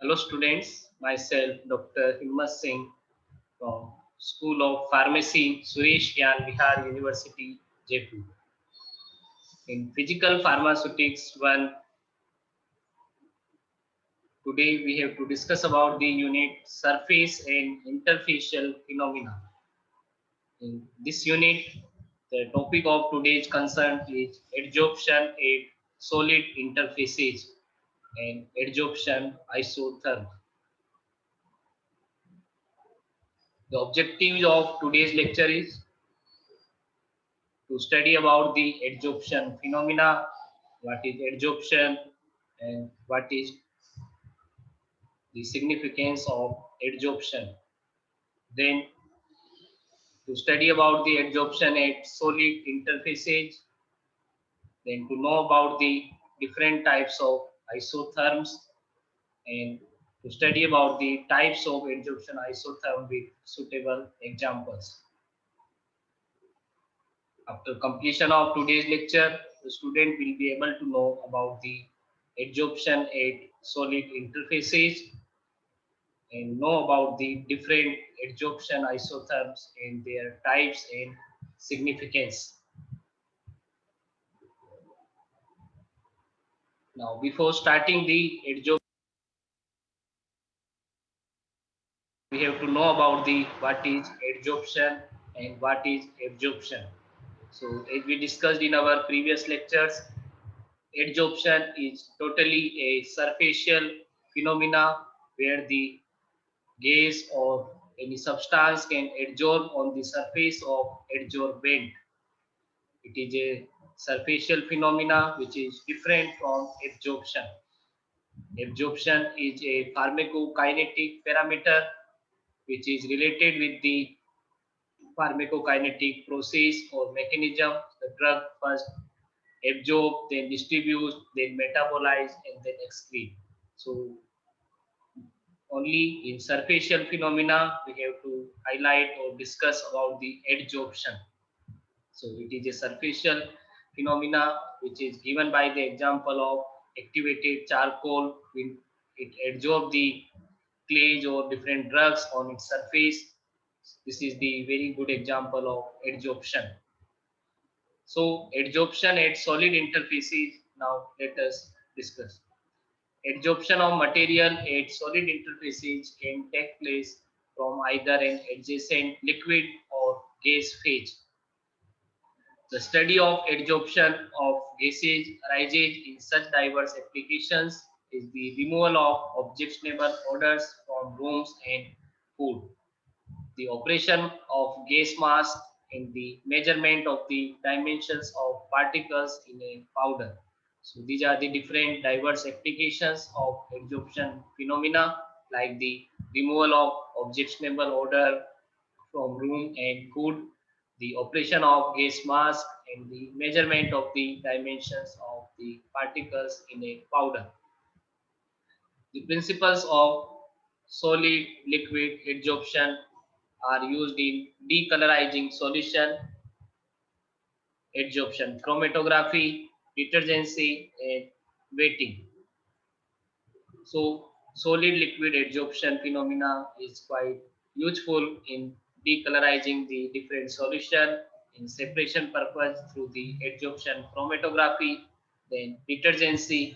Hello students, myself Dr. Himmat Singh from School of Pharmacy, Suresh Gyan Bihar University, Jaipur. In Physical Pharmaceutics 1, today we have to discuss about the unit Surface and Interfacial Phenomena. In this unit, the topic of today's concern is adsorption at solid interfaces and adsorption isotherm. The objective of today's lecture is to study about the adsorption phenomena, what is adsorption and what is the significance of adsorption. Then to study about the adsorption at solid interfaces, then to know about the different types of isotherms and to study about the types of adsorption isotherm with suitable examples. After completion of today's lecture, the student will be able to know about the adsorption at solid interfaces and know about the different adsorption isotherms and their types and significance. Now, before starting the adsorption, we have to know about the what is adsorption and what is absorption. So, as we discussed in our previous lectures, adsorption is totally a superficial phenomena where the gas or any substance can adsorb on the surface of adsorbent. It is a superficial phenomena which is different from absorption. Absorption is a pharmacokinetic parameter which is related with the pharmacokinetic process or mechanism. The drug first absorb, then distribute, then metabolize, and then excrete. So only in superficial phenomena we have to highlight or discuss about the adsorption. So it is a superficial phenomena which is given by the example of activated charcoal when it adsorbs the clays or different drugs on its surface. This is the very good example of adsorption. So adsorption at solid interfaces. Now let us discuss. Adsorption of material at solid interfaces can take place from either an adjacent liquid or gas phase. The study of adsorption of gases arises in such diverse applications is the removal of objectionable odors from rooms and food, the operation of gas mask, and the measurement of the dimensions of particles in a powder. So these are the different diverse applications of adsorption phenomena like the removal of objectionable odor from room and food, the operation of gas mask, and the measurement of the dimensions of the particles in a powder. The principles of solid liquid adsorption are used in decolorizing solution adsorption, chromatography, detergency, and weighting. So solid liquid adsorption phenomena is quite useful in decolorizing the different solution in separation purpose through the adsorption chromatography, then detergency,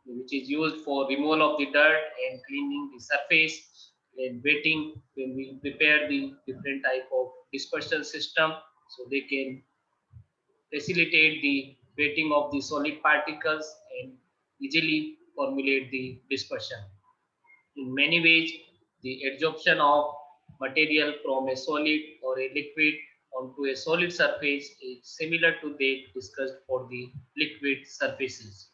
which is used for removal of the dirt and cleaning the surface, and wetting when we prepare the different type of dispersal system so they can facilitate the wetting of the solid particles and easily formulate the dispersion. In many ways, the adsorption of material from a solid or a liquid onto a solid surface is similar to that discussed for the liquid surfaces.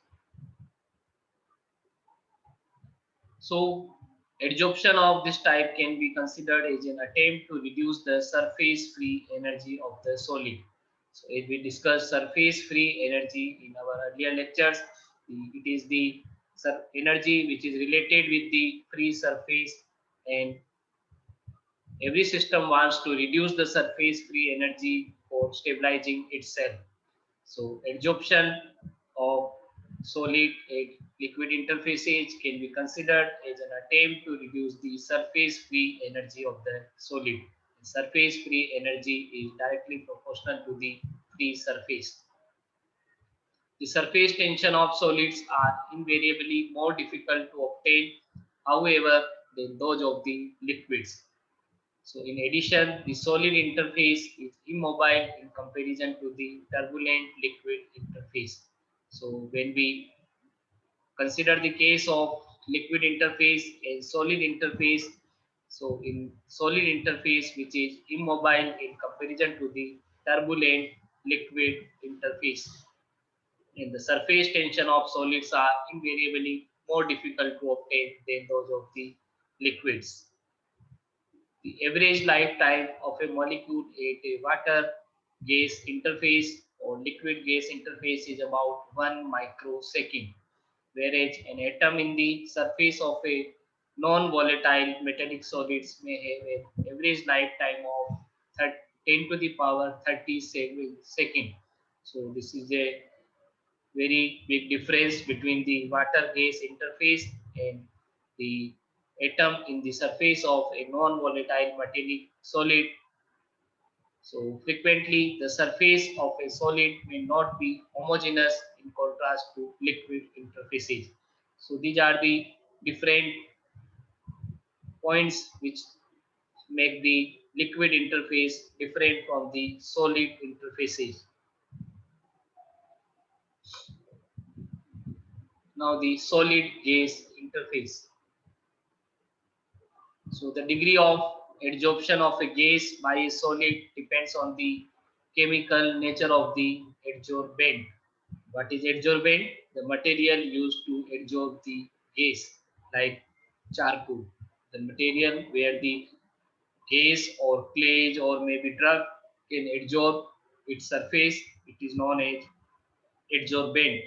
So, adsorption of this type can be considered as an attempt to reduce the surface free energy of the solid. So, as we discussed surface free energy in our earlier lectures, it is the energy which is related with the free surface, and every system wants to reduce the surface free energy for stabilizing itself. So adsorption of solid and liquid interfaces can be considered as an attempt to reduce the surface free energy of the solid. Surface free energy is directly proportional to the free surface. The surface tension of solids are invariably more difficult to obtain, however, than those of the liquids. So in addition, the solid interface is immobile in comparison to the turbulent liquid interface. So when we consider the case of liquid interface and solid interface, so in solid interface which is immobile in comparison to the turbulent liquid interface, and the surface tension of solids are invariably more difficult to obtain than those of the liquids. The average lifetime of a molecule at a water gas interface or liquid gas interface is about 1 microsecond, whereas an atom in the surface of a non-volatile metallic solids may have an average lifetime of 10 to the power 37 second. So this is a very big difference between the water gas interface and the atom in the surface of a non-volatile metallic solid. So frequently the surface of a solid may not be homogeneous in contrast to liquid interfaces. So these are the different points which make the liquid interface different from the solid interfaces. Now the solid gas interface. So the degree of adsorption of a gas by a solid depends on the chemical nature of the adsorbent. What is adsorbent? The material used to adsorb the gas, like charcoal. The material where the gas or clay or maybe drug can adsorb its surface, it is known as adsorbent.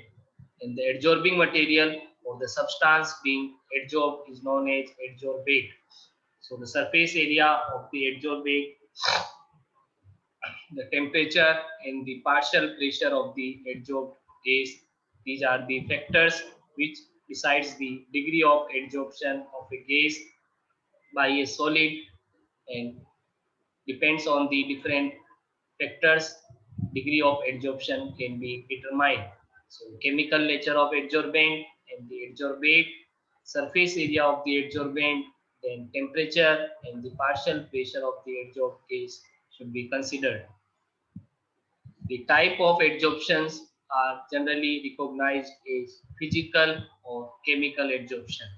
And the adsorbing material or the substance being adsorbed is known as adsorbate. So the surface area of the adsorbate, the temperature and the partial pressure of the adsorbed gas, these are the factors which decides the degree of adsorption of a gas by a solid, and depends on the different factors, degree of adsorption can be determined. So chemical nature of adsorbent and the adsorbate, surface area of the adsorbent, then temperature and the partial pressure of the adsorbed gas should be considered. The type of adsorptions are generally recognized as physical or chemical adsorption.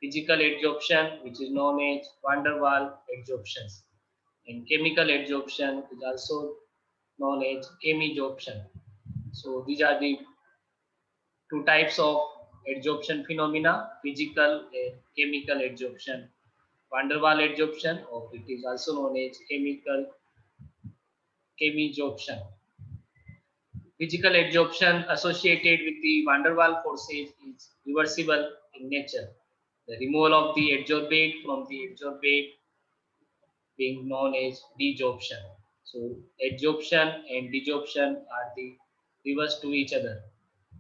Physical adsorption, which is known as van der Waals adsorptions, and chemical adsorption is also known as chemisorption. So these are the two types of adsorption phenomena: physical and chemical adsorption. Van der Waals adsorption, or it is also known as chemisorption. Physical adsorption associated with the van der Waals forces is reversible in nature. The removal of the adsorbate from the adsorbate being known as desorption. So adsorption and desorption are the reverse to each other.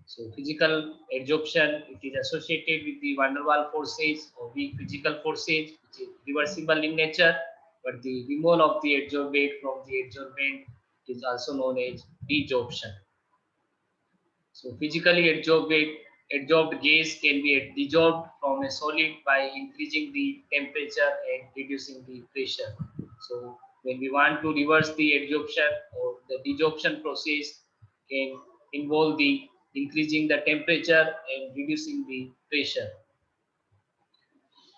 So physical adsorption, it is associated with the van der Waals forces or weak physical forces, which is reversible in nature, but the removal of the adsorbate from the adsorbent is also known as desorption. So physically adsorbed gas can be desorbed from a solid by increasing the temperature and reducing the pressure. So when we want to reverse the adsorption or the desorption process can involve the increasing the temperature and reducing the pressure.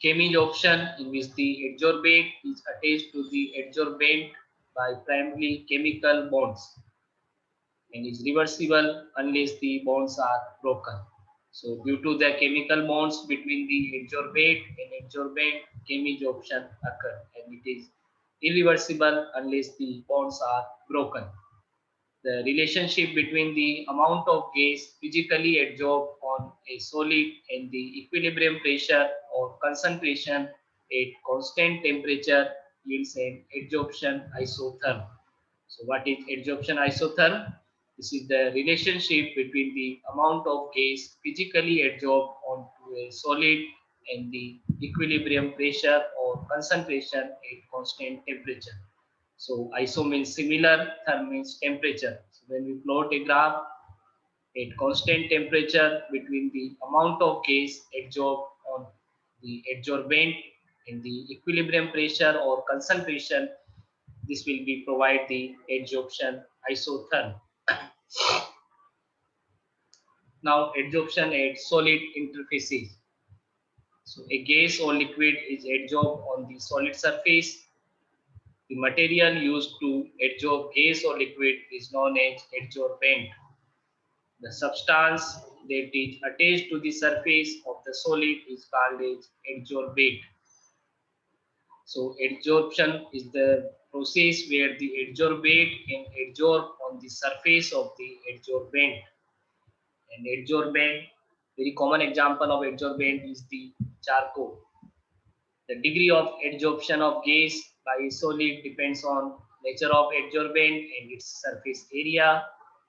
Chemisorption, in which the adsorbate is attached to the adsorbent by primarily chemical bonds, and is reversible unless the bonds are broken. So due to the chemical bonds between the adsorbate and adsorbent, chemisorption occur, and it is irreversible unless the bonds are broken. The relationship between the amount of gas physically adsorbed on a solid and the equilibrium pressure or concentration at constant temperature yields an adsorption isotherm. So what is adsorption isotherm? This is the relationship between the amount of gas physically adsorbed onto a solid and the equilibrium pressure or concentration at constant temperature. So iso means similar, therm means temperature. So when we plot a graph at constant temperature between the amount of gas adsorbed on the adsorbent and the equilibrium pressure or concentration, this will be provide the adsorption isotherm. Now adsorption at solid interfaces. So a gas or liquid is adsorbed on the solid surface. The material used to adsorb gas or liquid is known as adsorbent. The substance that is attached to the surface of the solid is called as adsorbate. So adsorption is the process where the adsorbate can adsorb on the surface of the adsorbent. And adsorbent, very common example of adsorbent is the charcoal. The degree of adsorption of gas by a solid depends on nature of adsorbent and its surface area,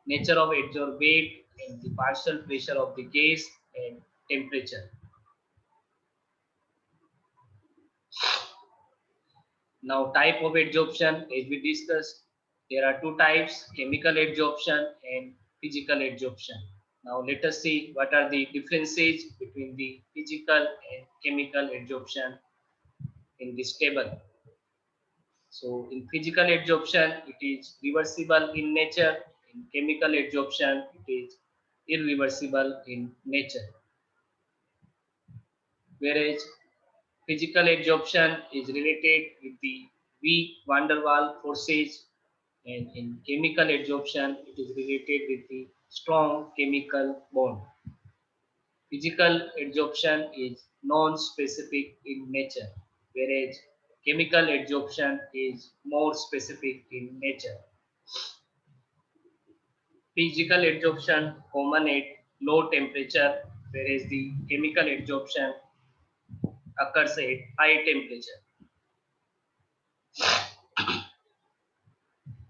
nature of adsorbate and the partial pressure of the gas and temperature. Now type of adsorption, as we discussed, there are two types, chemical adsorption and physical adsorption. Now let us see what are the differences between the physical and chemical adsorption in this table. So in physical adsorption, it is reversible in nature. In chemical adsorption, it is irreversible in nature. Whereas physical adsorption is related with the weak van der Waals forces, and in chemical adsorption, it is related with the strong chemical bond. Physical adsorption is non-specific in nature, whereas chemical adsorption is more specific in nature. Physical adsorption common at low temperature, whereas the chemical adsorption occurs at high temperature.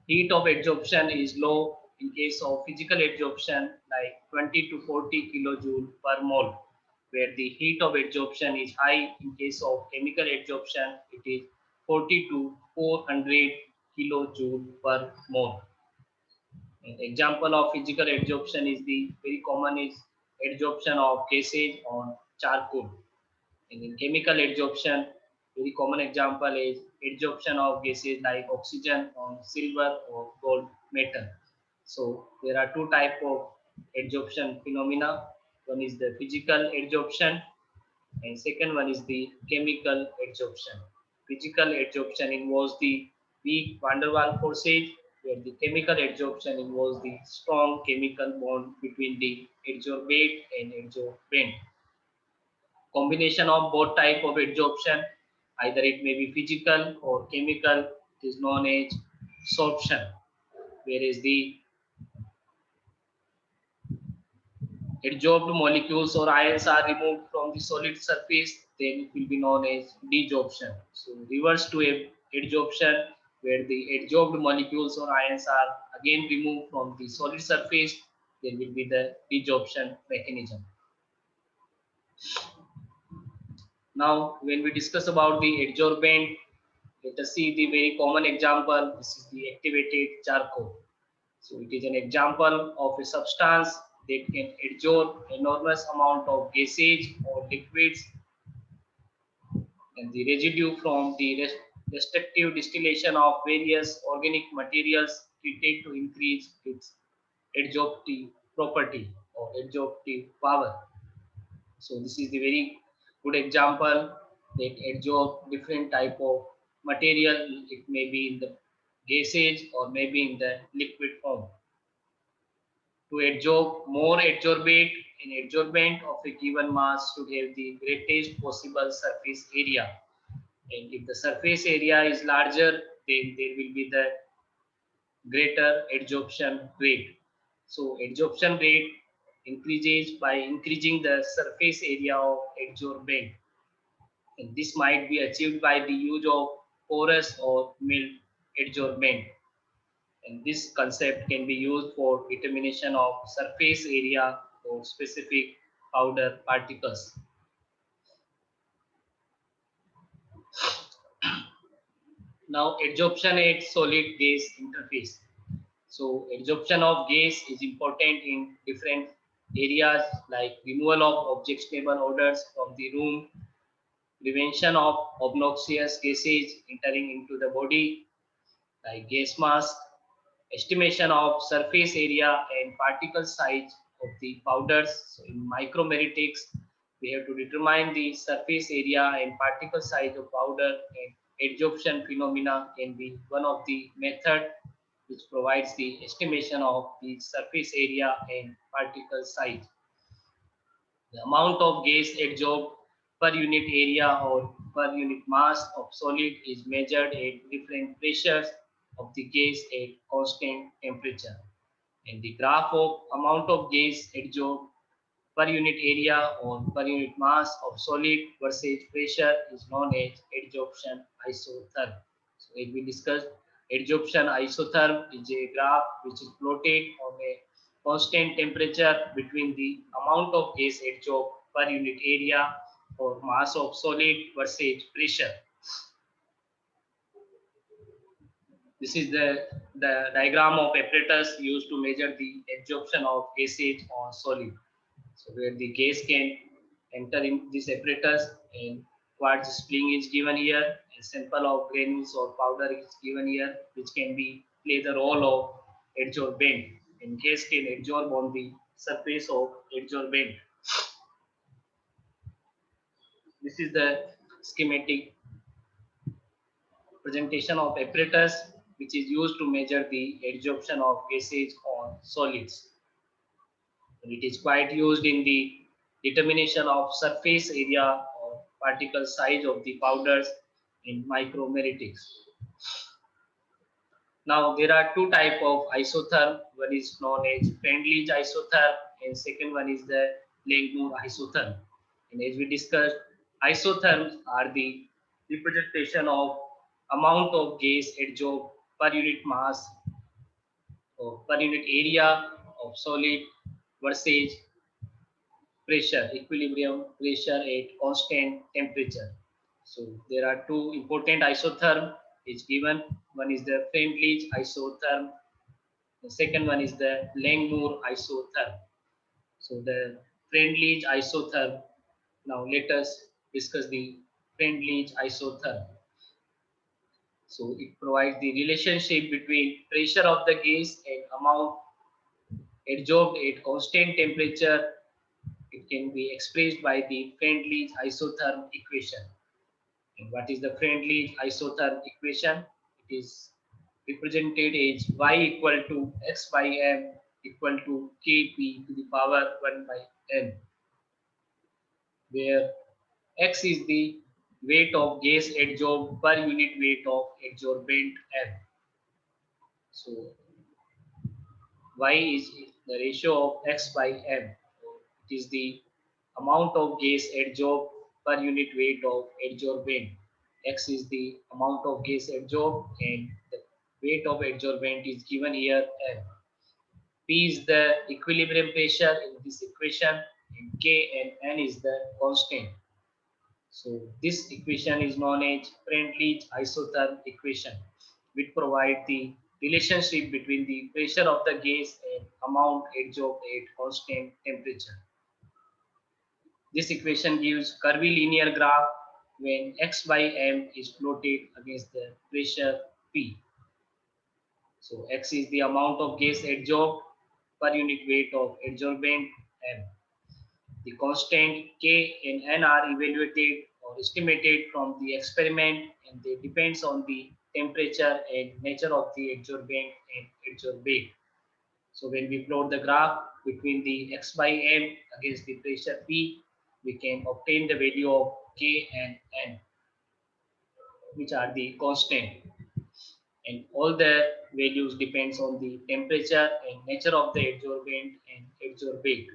Heat of adsorption is low in case of physical adsorption, like 20 to 40 kilojoule per mole, where the heat of adsorption is high in case of chemical adsorption, it is 40 to 400 kilojoule per mole. An example of physical adsorption is the very common is adsorption of gases on charcoal. And in chemical adsorption, very common example is adsorption of gases like oxygen on silver or gold metal. So there are two types of adsorption phenomena. One is the physical adsorption and second one is the chemical adsorption. Physical adsorption involves the weak van der Waals forces, where the chemical adsorption involves the strong chemical bond between the adsorbate and adsorbent. Combination of both type of adsorption, either it may be physical or chemical, is known as sorption. Whereas the adsorbed molecules or ions are removed from the solid surface, then it will be known as desorption. So reverse to adsorption, where the adsorbed molecules or ions are again removed from the solid surface, there will be the desorption mechanism. Now, when we discuss about the adsorbent, let us see the very common example. This is the activated charcoal. So it is an example of a substance that can adsorb enormous amount of gases or liquids, and the residue from the destructive distillation of various organic materials treated to increase its adsorptive property or adsorptive power. So this is the very good example that adsorb different type of material. It may be in the gases or maybe in the liquid form. To adsorb more adsorbate, an adsorbent of a given mass should have the greatest possible surface area. And if the surface area is larger, then there will be the greater adsorption rate. So adsorption rate increases by increasing the surface area of adsorbent. And this might be achieved by the use of porous or milled adsorbent. And this concept can be used for determination of surface area for specific powder particles. Now, adsorption at solid gas interface. So, adsorption of gas is important in different areas like removal of objectionable odors from the room, prevention of obnoxious gases entering into the body like gas mask, estimation of surface area and particle size of the powders. So in micromeritics, we have to determine the surface area and particle size of powder, and adsorption phenomena can be one of the method which provides the estimation of the surface area and particle size. The amount of gas adsorbed per unit area or per unit mass of solid is measured at different pressures of the gas at constant temperature. And the graph of amount of gas adsorbed per unit area or per unit mass of solid versus pressure is known as adsorption isotherm. So as we discussed, adsorption isotherm is a graph which is plotted on a constant temperature between the amount of gas adsorbed per unit area or mass of solid versus pressure. This is the diagram of apparatus used to measure the adsorption of gases on solid. So where the gas can enter in this apparatus, and quartz spring is given here, a sample of granules or powder is given here, which can be play the role of adsorbent, and gas can adsorb on the surface of adsorbent. This is the schematic presentation of apparatus which is used to measure the adsorption of gases on solids. It is quite used in the determination of surface area or particle size of the powders in micromeritics. Now there are two type of isotherm. One is known as Freundlich isotherm and second one is the Langmuir isotherm. And as we discussed, isotherms are the representation of amount of gas adsorbed per unit mass or per unit area of solid versus pressure, equilibrium pressure at constant temperature. So there are two important isotherm is given. One is the Freundlich isotherm. The second one is the Langmuir isotherm. So the Freundlich isotherm. Now let us discuss the Freundlich isotherm. So it provides the relationship between pressure of the gas and amount adsorbed at constant temperature. It can be expressed by the Freundlich isotherm equation. And what is the Freundlich isotherm equation? It is represented as y equal to x by m equal to kp to the power 1 by n, where x is the weight of gas adsorbed per unit weight of adsorbent m. So y is the ratio of x by m. It is the amount of gas adsorbed per unit weight of adsorbent. X is the amount of gas adsorbed and the weight of adsorbent is given here M. P is the equilibrium pressure in this equation and K and N is the constant. So this equation is known as Freundlich isotherm equation, which provide the relationship between the pressure of the gas and amount adsorbed at constant temperature. This equation gives curvilinear graph when x by m is plotted against the pressure P. So x is the amount of gas adsorbed per unit weight of adsorbent m. The constant K and N are evaluated or estimated from the experiment, and they depends on the temperature and nature of the adsorbent and adsorbate. So when we plot the graph between the x by m against the pressure P, we can obtain the value of K and N, which are the constant. And all the values depends on the temperature and nature of the adsorbent and adsorbate.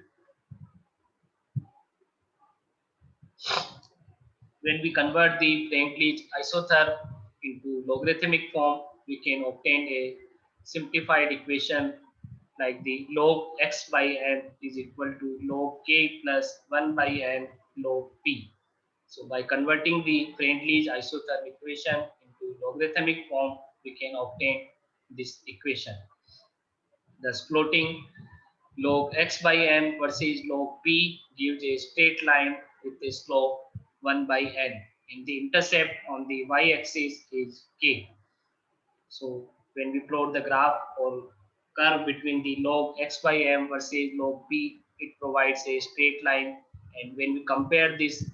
When we convert the Freundlich isotherm into logarithmic form, we can obtain a simplified equation like the log x by n is equal to log k plus 1 by n log p. So by converting the Friendly's isotherm equation into logarithmic form, we can obtain this equation. Thus plotting log x by n versus log p gives a straight line with a slope 1 by n, and the intercept on the y-axis is k. So when we plot the graph or curve between the log x by m versus log p, it provides a straight line. And when we compare this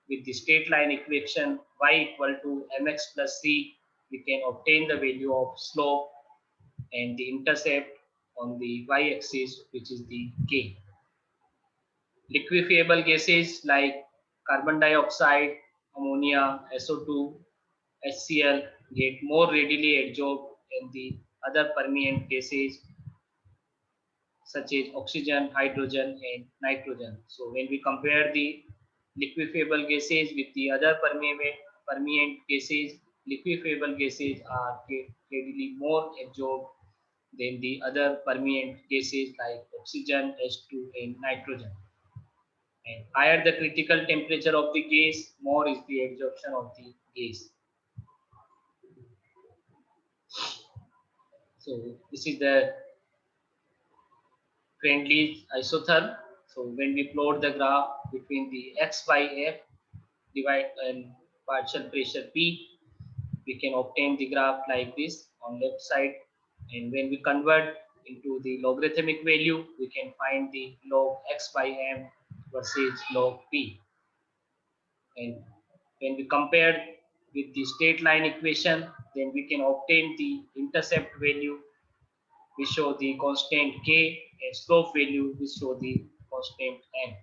with the straight line equation y equal to mx plus c, we can obtain the value of slope and the intercept on the y-axis, which is the k. Liquefiable gases like carbon dioxide, ammonia, SO2, HCl get more readily absorbed than the other permeant gases such as oxygen, hydrogen, and nitrogen. So when we compare the liquefiable gases with the other permeant gases, liquefiable gases are readily more absorbed than the other permeant gases like oxygen, H2, and nitrogen. And higher the critical temperature of the gas, more is the absorption of the gas. So this is the Friendly's isotherm. So when we plot the graph between the x by f divide and partial pressure P, we can obtain the graph like this on left side. And when we convert into the logarithmic value, we can find the log x by m versus log P. And when we compare with the straight line equation, then we can obtain the intercept value. We show the constant k, and slope value we show the constant n.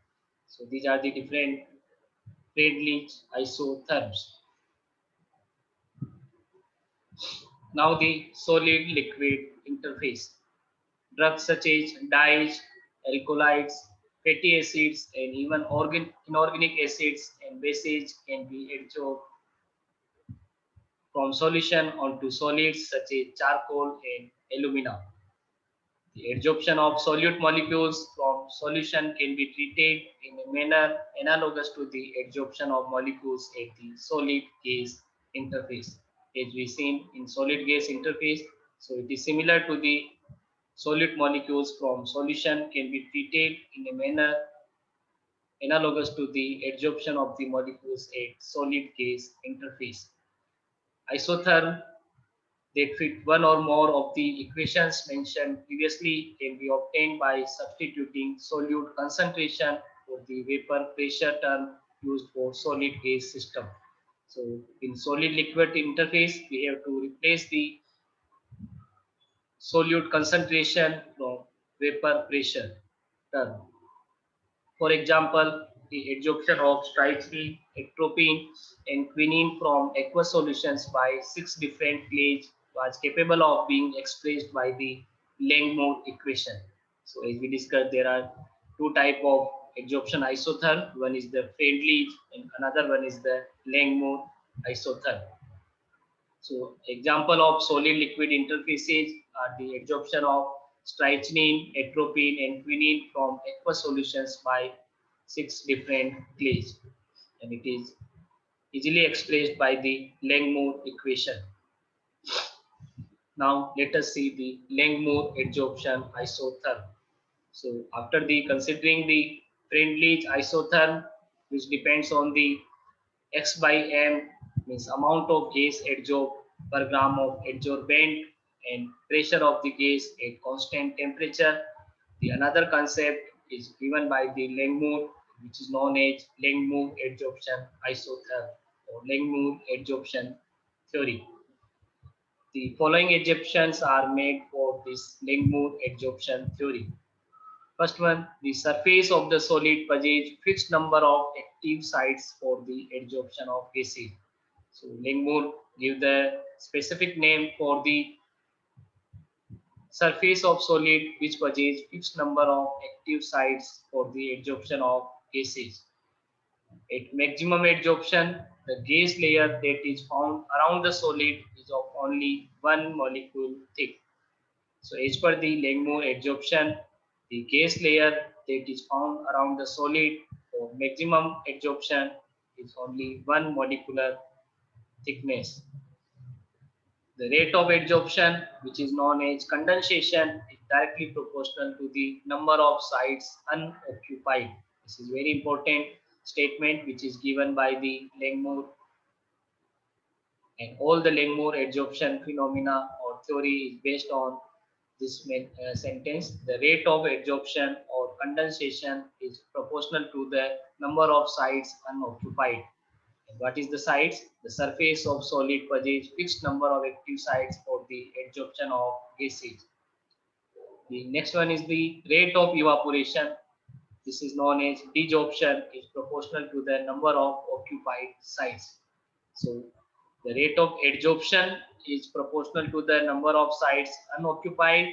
So these are the different Friendly's isotherms. Now the solid liquid interface. Drugs such as dyes, alkaloids, fatty acids, and even inorganic acids and bases can be adsorbed from solution onto solids such as charcoal and alumina. The adsorption of solute molecules from solution can be treated in a manner analogous to the adsorption of molecules at the solid gas interface. As we seen in solid gas interface, so it is similar to the solute molecules from solution can be treated in a manner analogous to the adsorption of the molecules at solid gas interface. Isotherm that fit one or more of the equations mentioned previously can be obtained by substituting solute concentration for the vapor pressure term used for solid gas system. So in solid liquid interface, we have to replace the solute concentration from vapor pressure term. For example, the adsorption of strychnine, atropine, and quinine from aqueous solutions by 6 different clays was capable of being expressed by the Langmuir equation. So as we discussed, there are two types of adsorption isotherm. One is the Friendly's and another one is the Langmuir isotherm. So example of solid liquid interfaces are the adsorption of strychnine, atropine, and quinine from aqueous solutions by 6 different clays, and it is easily expressed by the Langmuir equation. Now let us see the Langmuir adsorption isotherm. So after the considering the Friendly's isotherm, which depends on the x by m, means amount of gas adsorbed per gram of adsorbent and pressure of the gas at constant temperature. The another concept is given by the Langmuir, which is known as Langmuir adsorption isotherm or Langmuir adsorption theory. The following assumptions are made for this Langmuir adsorption theory. First one, the surface of the solid possesses fixed number of active sites for the adsorption of gases. So Langmuir give the specific name for the surface of solid which possesses fixed number of active sites for the adsorption of gases. At maximum adsorption, the gas layer that is found around the solid is of only one molecule thick. So as per the Langmuir adsorption, the gas layer that is found around the solid for maximum adsorption is only 1 molecular thickness. The rate of adsorption, which is known as condensation, is directly proportional to the number of sites unoccupied. This is very important statement which is given by the Langmuir, and all the Langmuir adsorption phenomena or theory is based on this sentence. The rate of adsorption or condensation is proportional to the number of sites unoccupied. What is the sites? The surface of solid possesses fixed number of active sites for the adsorption of gases. The next one is the rate of evaporation. This is known as desorption, is proportional to the number of occupied sites. So the rate of adsorption is proportional to the number of sites unoccupied,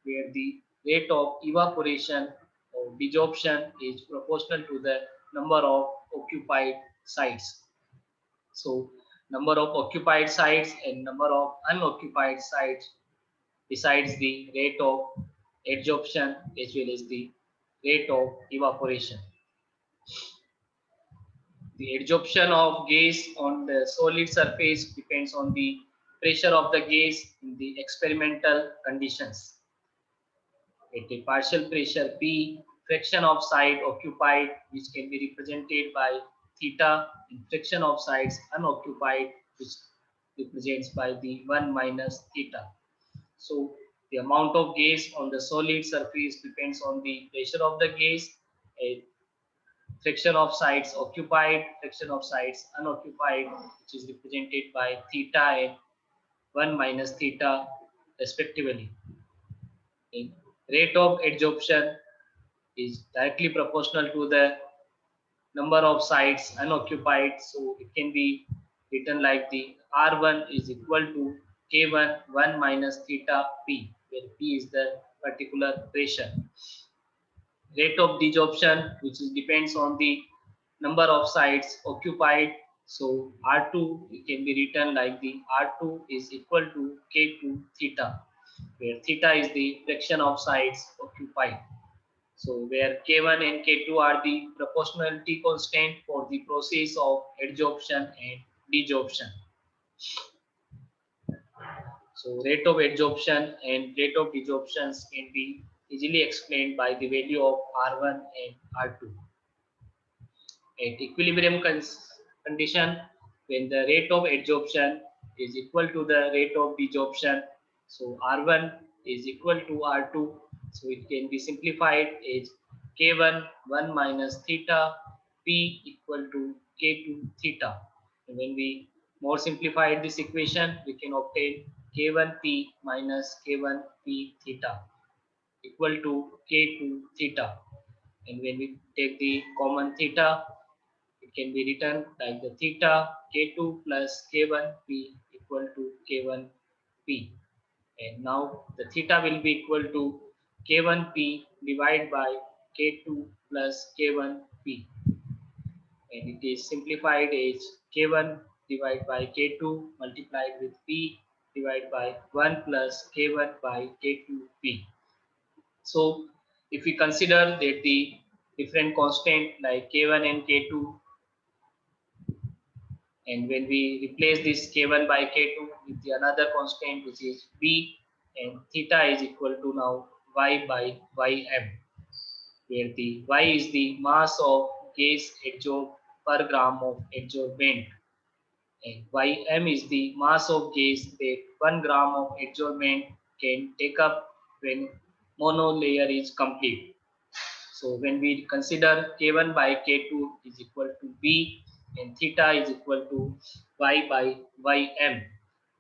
where the rate of evaporation or desorption is proportional to the number of occupied sites. So number of occupied sites and number of unoccupied sites decides the rate of adsorption as well as the rate of evaporation. The adsorption of gas on the solid surface depends on the pressure of the gas in the experimental conditions. At a partial pressure P, fraction of site occupied, which can be represented by theta, and fraction of sites unoccupied, which represents by the 1 minus theta. So the amount of gas on the solid surface depends on the pressure of the gas, a fraction of sites occupied, fraction of sites unoccupied, which is represented by theta and 1 minus theta respectively. In rate of adsorption is directly proportional to the number of sites unoccupied. So it can be written like the R1 is equal to K1 1 minus theta P, where P is the particular pressure. Rate of desorption, which is depends on the number of sites occupied. So R2 can be written like the R2 is equal to K2 theta, where theta is the fraction of sites occupied. So where K1 and K2 are the proportionality constant for the process of adsorption and desorption. So rate of adsorption and rate of desorptions can be easily explained by the value of R1 and R2. At equilibrium condition, when the rate of adsorption is equal to the rate of desorption, so R1 is equal to R2, so it can be simplified as K1 1 minus theta P equal to K2 theta. And when we more simplify this equation, we can obtain K1P minus K1P theta equal to K2 theta. And when we take the common theta, it can be written like the theta K2 plus K1P equal to K1P. And now the theta will be equal to K1P divided by K2 plus K1P. And it is simplified as K1 divided by K2 multiplied with P divided by 1 plus K1 by K2P. So if we consider that the different constant like K1 and K2, and when we replace this K1 by K2 with the another constant which is B, and theta is equal to now Y by Ym, where the Y is the mass of gas adsorbed per gram of adsorbent, and Ym is the mass of gas that 1 gram of adsorbent can take up when monolayer is complete. So when we consider K1 by K2 is equal to B and theta is equal to Y by Ym.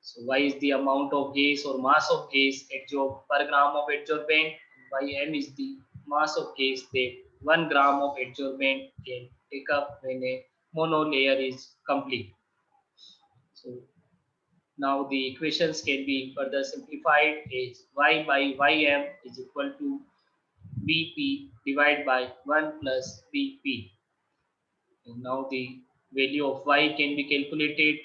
So Y is the amount of gas or mass of gas adsorbed per gram of adsorbent. Ym is the mass of gas that 1 gram of adsorbent can take up when a monolayer is complete. So now the equations can be further simplified as Y by Ym is equal to Bp divided by 1 plus Bp. And now the value of Y can be calculated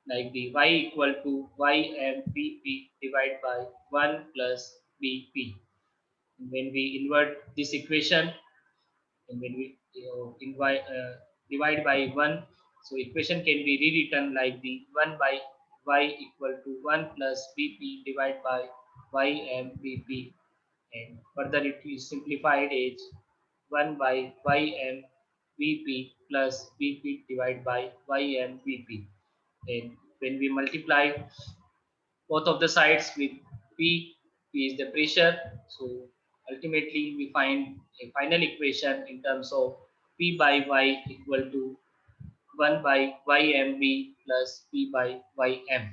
like the Y equal to Ym Bp divided by 1 plus Bp. When we invert this equation, and when we divide by 1, so equation can be rewritten like the 1 by y equal to 1 plus bp divided by ym bp, and further it is simplified as 1 by ym vp plus bp divided by ym vp. And when we multiply both of the sides with P. P is the pressure. So ultimately we find a final equation in terms of P by Y equal to 1 by YMB plus P by YM.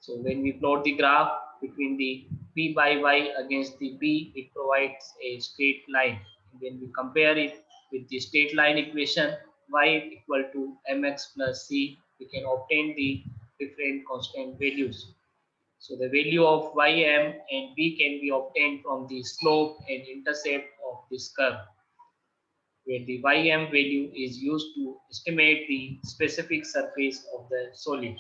So when we plot the graph between the P by Y against the P, it provides a straight line. And when we compare it with the straight line equation, Y equal to mx plus c, we can obtain the different constant values. So the value of ym and b can be obtained from the slope and intercept of this curve, where the ym value is used to estimate the specific surface of the solid.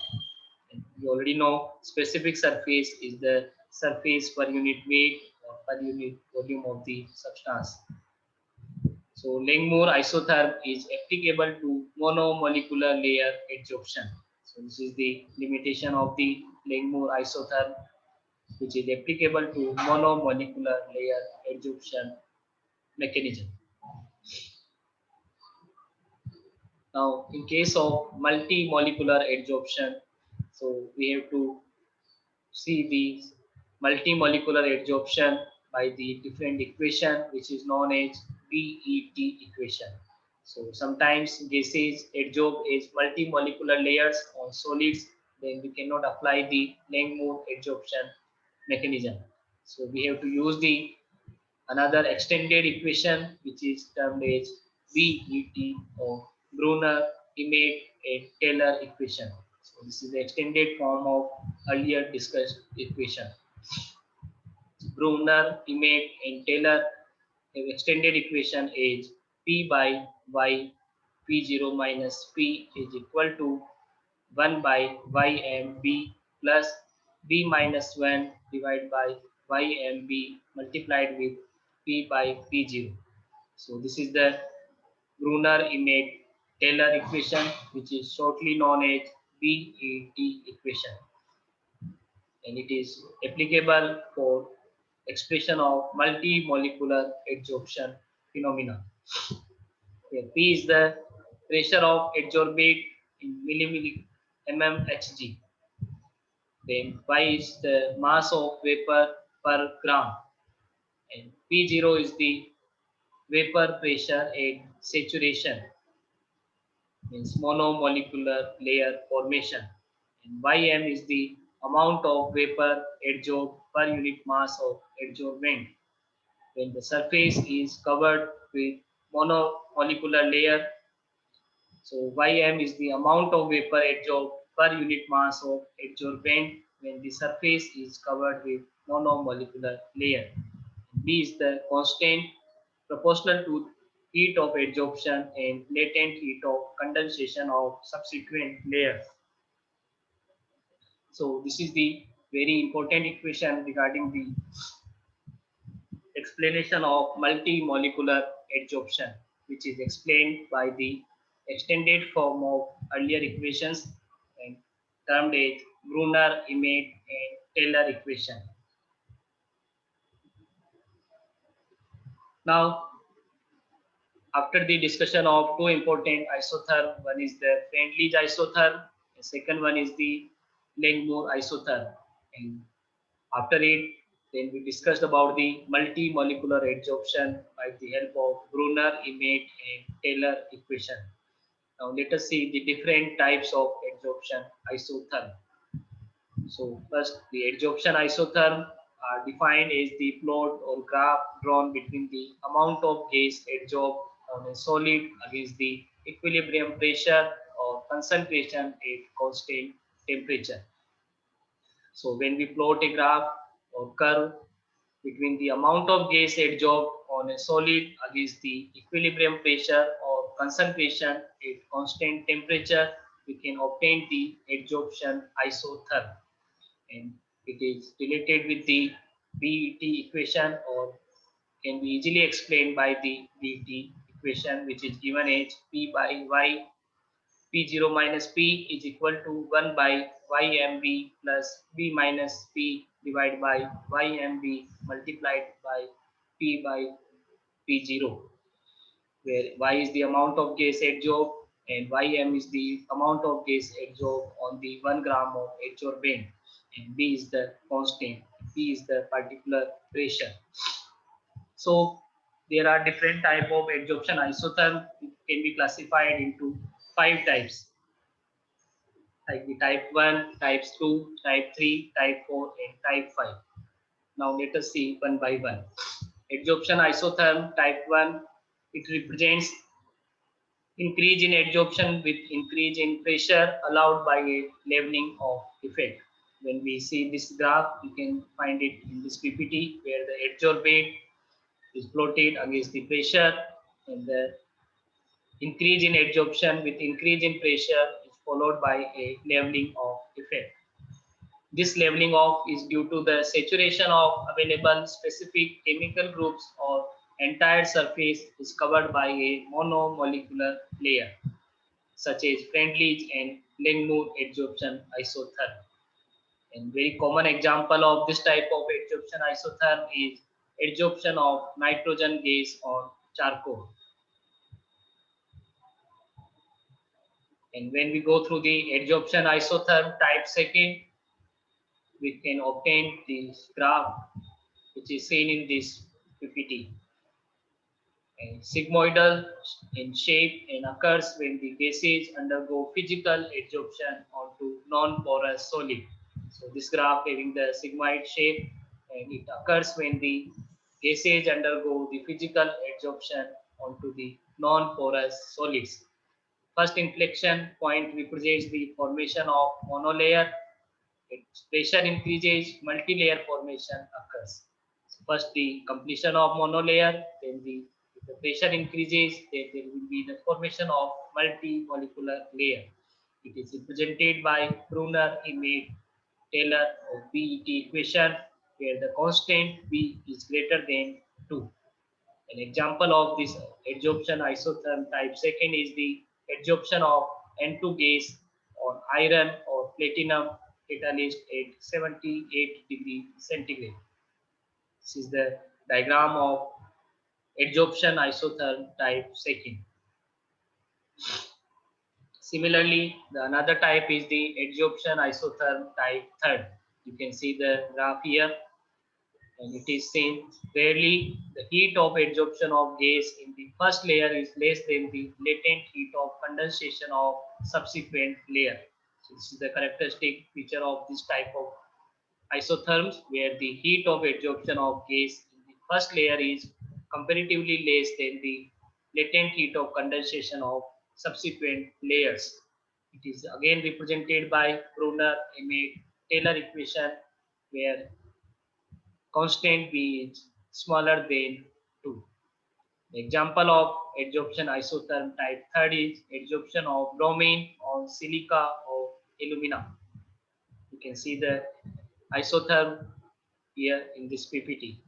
And you already know specific surface is the surface per unit weight or per unit volume of the substance. So Langmuir isotherm is applicable to monomolecular layer adsorption. So this is the limitation of the Langmuir isotherm, which is applicable to monomolecular layer adsorption mechanism. Now, in case of multimolecular adsorption, so we have to see the multimolecular adsorption by the different equation, which is known as BET equation. So sometimes gases adsorb as multimolecular layers on solids, then we cannot apply the Langmuir adsorption mechanism. So we have to use the another extended equation, which is termed as BET or Brunner, Emmett, and Taylor equation. So this is the extended form of earlier discussed equation. Brunner, Emmett, and Taylor have extended equation as P by Y, P0 minus P is equal to 1 by YMB plus B minus 1 divided by YMB multiplied with P by P0. So this is the Brunner-Emmett-Taylor equation, which is shortly known as BET equation, and it is applicable for expression of multimolecular adsorption phenomena. Okay, P is the pressure of adsorbate in mmHg. Then Y is the mass of vapor per gram, and P0 is the vapor pressure at saturation, means monomolecular layer formation, and Ym is the amount of vapor adsorbed per unit mass of adsorbent when the surface is covered with monomolecular layer. So Ym is the amount of vapor adsorbed per unit mass of adsorbent when the surface is covered with monomolecular layer. B is the constant proportional to heat of adsorption and latent heat of condensation of subsequent layers. So this is the very important equation regarding the explanation of multimolecular adsorption, which is explained by the extended form of earlier equations and termed as Brunner, Emmett, and Taylor equation. Now, after the discussion of two important isotherm, one is the Friendly's isotherm, the second one is the Langmuir isotherm. And after it, then we discussed about the multimolecular adsorption by the help of Brunner, Emmett, and Taylor equation. Now let us see the different types of adsorption isotherm. So first, the adsorption isotherm are defined as the plot or graph drawn between the amount of gas adsorbed on a solid against the equilibrium pressure or concentration at constant temperature. So when we plot a graph or curve between the amount of gas adsorbed on a solid against the equilibrium pressure or concentration at constant temperature, we can obtain the adsorption isotherm, and it is related with the BET equation, or can be easily explained by the BET equation, which is given as P by Y, P0 minus P is equal to 1 by YMB plus B minus P divided by YMB multiplied by P by P0, where Y is the amount of gas adsorbed and Ym is the amount of gas adsorbed on the 1 gram of adsorbent, and B is the constant, P is the particular pressure. So there are different type of adsorption isotherm. It can be classified into 5 types, like the type 1, type 2, type 3, type 4, and type 5. Now let us see one by one. Adsorption isotherm type 1, it represents increase in adsorption with increase in pressure allowed by a leveling of effect. When we see this graph, you can find it in this PPT, where the adsorbate is plotted against the pressure, and the increase in adsorption with increase in pressure is followed by a leveling of effect. This leveling off is due to the saturation of available specific chemical groups, or entire surface is covered by a monomolecular layer, such as Friendly's and Langmuir adsorption isotherm. And very common example of this type of adsorption isotherm is adsorption of nitrogen gas on charcoal. And when we go through the adsorption isotherm type 2, we can obtain this graph, which is seen in this PPT. And sigmoidal in shape and occurs when the gases undergo physical adsorption onto non-porous solid. So this graph having the sigmoid shape, and it occurs when the gases undergo the physical adsorption onto the non-porous solids. First inflection point represents the formation of monolayer. Its pressure increases, multi-layer formation occurs. So first the completion of monolayer, then if the pressure increases, then there will be the formation of multi-molecular layer. It is represented by Brunner, Emmett, Taylor of BET equation, where the constant B is greater than 2. An example of this adsorption isotherm type 2 is the adsorption of N2 gas on iron or platinum catalyst at 78 degrees centigrade. This is the diagram of adsorption isotherm type 2. Similarly, the another type is the adsorption isotherm type 3. You can see the graph here, and it is seen clearly the heat of adsorption of gas in the first layer is less than the latent heat of condensation of subsequent layer. So this is the characteristic feature of this type of isotherms, where the heat of adsorption of gas in the first layer is comparatively less than the latent heat of condensation of subsequent layers. It is again represented by Brunner, Emmett, Taylor equation, where constant B is smaller than 2. The example of adsorption isotherm type 3 is adsorption of bromine on silica or alumina. You can see the isotherm here in this PPT.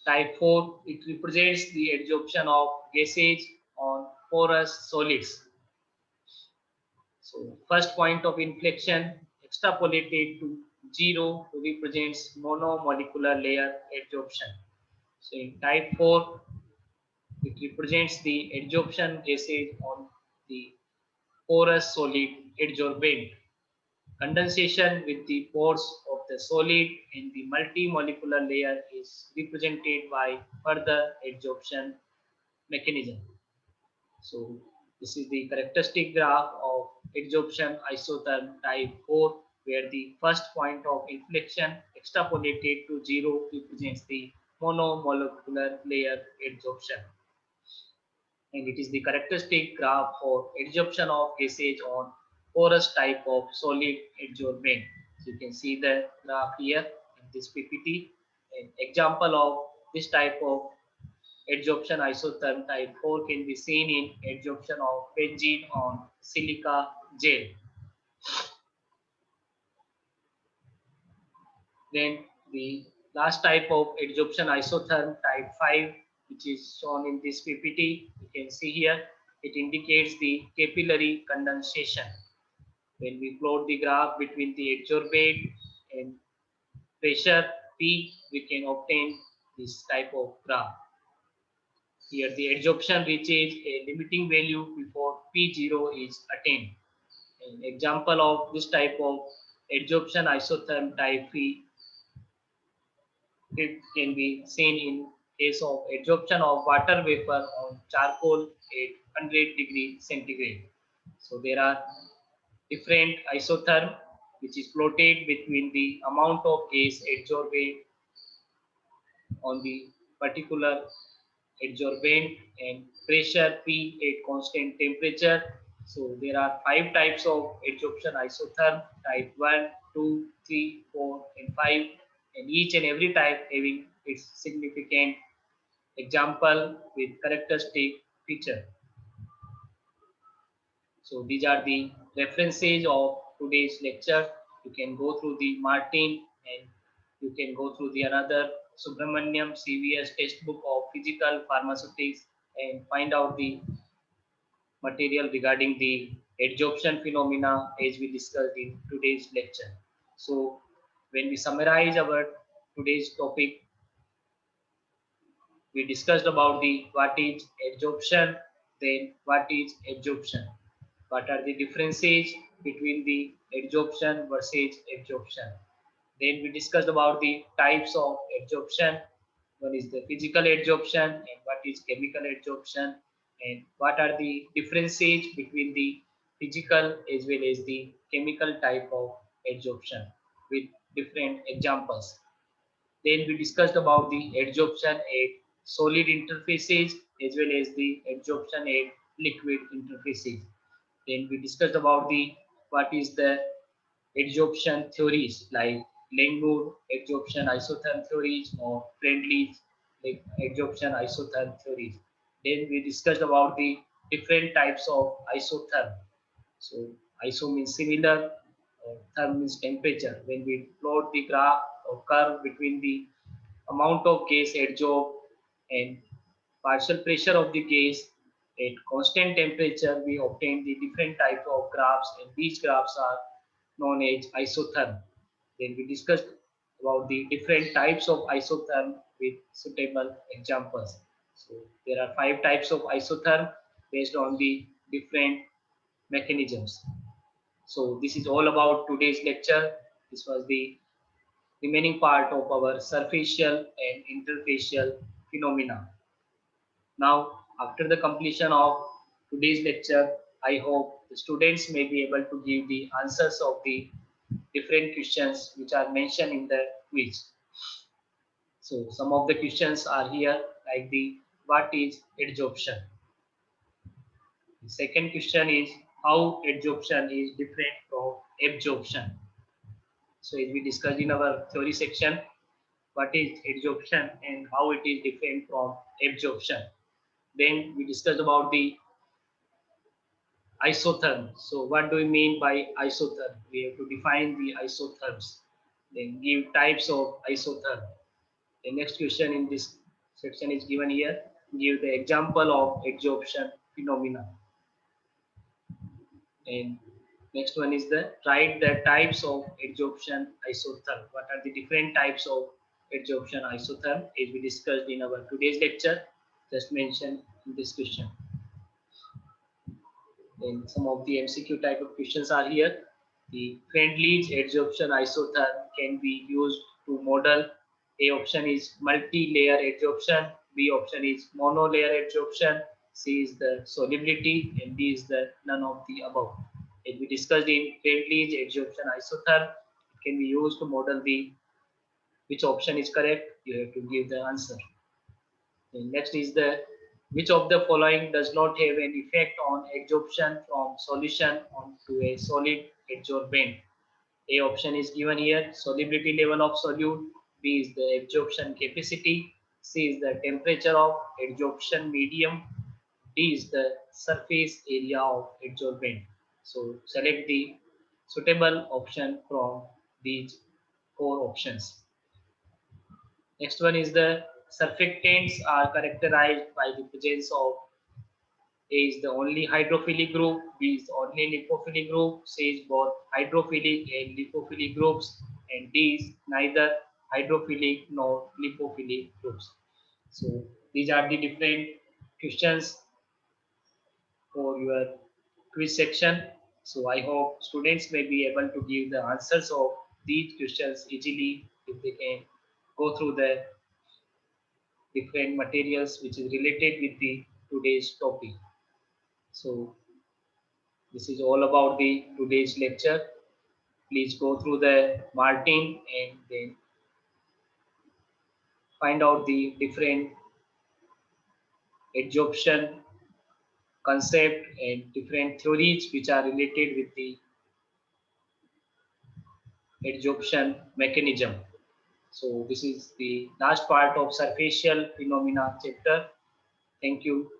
Type 4, it represents the adsorption of gases on porous solids. So first point of inflection extrapolated to 0 represents monomolecular layer adsorption. So in type 4, it represents the adsorption gases on the porous solid adsorbent. Condensation with the pores of the solid in the multi-molecular layer is represented by further adsorption mechanism. So this is the characteristic graph of adsorption isotherm type 4, where the first point of inflection extrapolated to 0 represents the monomolecular layer adsorption. And it is the characteristic graph for adsorption of gases on porous type of solid adsorbent. So you can see the graph here in this PPT. An example of this type of adsorption isotherm type 4 can be seen in adsorption of benzene on silica gel. Then the last type of adsorption isotherm, type 5, which is shown in this PPT. You can see here, it indicates the capillary condensation. When we plot the graph between the adsorbate and pressure P, we can obtain this type of graph. Here the adsorption reaches a limiting value before P0 is attained. An example of this type of adsorption isotherm type P, it can be seen in case of adsorption of water vapor on charcoal at 100 degrees centigrade. So there are different isotherm which is plotted between the amount of gas adsorbed on the particular adsorbent and pressure P at constant temperature. So there are 5 types of adsorption isotherm, type 1, 2, 3, 4 and 5, and each and every type having its significant example with characteristic feature. So these are the references of today's lecture. You can go through the Martin and you can go through the another Subramaniam CVS textbook of physical pharmaceutics and find out the material regarding the adsorption phenomena as we discussed in today's lecture. So when we summarize our today's topic, we discussed about the what is adsorption, then what is absorption, what are the differences between the adsorption versus absorption. Then we discussed about the types of adsorption. One is the physical adsorption and what is chemical adsorption, and what are the differences between the physical as well as the chemical type of adsorption with different examples. Then we discussed about the adsorption at solid interfaces as well as the adsorption at liquid interfaces. Then we discussed about the what is the adsorption theories like Langmuir adsorption isotherm theories or Friendly's like adsorption isotherm theories. Then we discussed about the different types of isotherm. So iso means similar, therm means temperature. When we plot the graph or curve between the amount of gas adsorbed and partial pressure of the gas at constant temperature, we obtain the different type of graphs, and these graphs are known as isotherm. Then we discussed about the different types of isotherm with suitable examples. So there are 5 types of isotherm based on the different mechanisms. So this is all about today's lecture. This was the remaining part of our superficial and interfacial phenomena. Now, after the completion of today's lecture, I hope the students may be able to give the answers of the different questions which are mentioned in the quiz. So some of the questions are here like the what is adsorption? The second question is how adsorption is different from absorption. So as we discussed in our theory section, what is adsorption and how it is different from absorption. Then we discussed about the isotherm. So what do we mean by isotherm? We have to define the isotherms. Then give types of isotherm. The next question in this section is given here. Give the example of adsorption phenomena. And next one is the write the types of adsorption isotherm. What are the different types of adsorption isotherm as we discussed in our today's lecture, just mentioned in this question. Then some of the MCQ type of questions are here. The Friendly's adsorption isotherm can be used to model. A option is multi-layer adsorption, B option is mono-layer adsorption, C is the solubility, and D is the none of the above. As we discussed in Friendly's adsorption isotherm, it can be used to model the which option is correct. You have to give the answer. And next is the which of the following does not have an effect on adsorption from solution onto a solid adsorbent. A option is given here, solubility level of solute, B is the adsorption capacity, C is the temperature of adsorption medium, D is the surface area of adsorbent. So select the suitable option from these 4 options. Next one is the surfactants are characterized by the presence of A is the only hydrophilic group, B is the only lipophilic group, C is both hydrophilic and lipophilic groups, and D is neither hydrophilic nor lipophilic groups. So these are the different questions for your quiz section. So I hope students may be able to give the answers of these questions easily if they can go through the different materials which is related with the today's topic. So this is all about the today's lecture. Please go through the Martin and then find out the different adsorption concept and different theories which are related with the adsorption mechanism. So this is the last part of surfacial phenomena chapter. Thank you.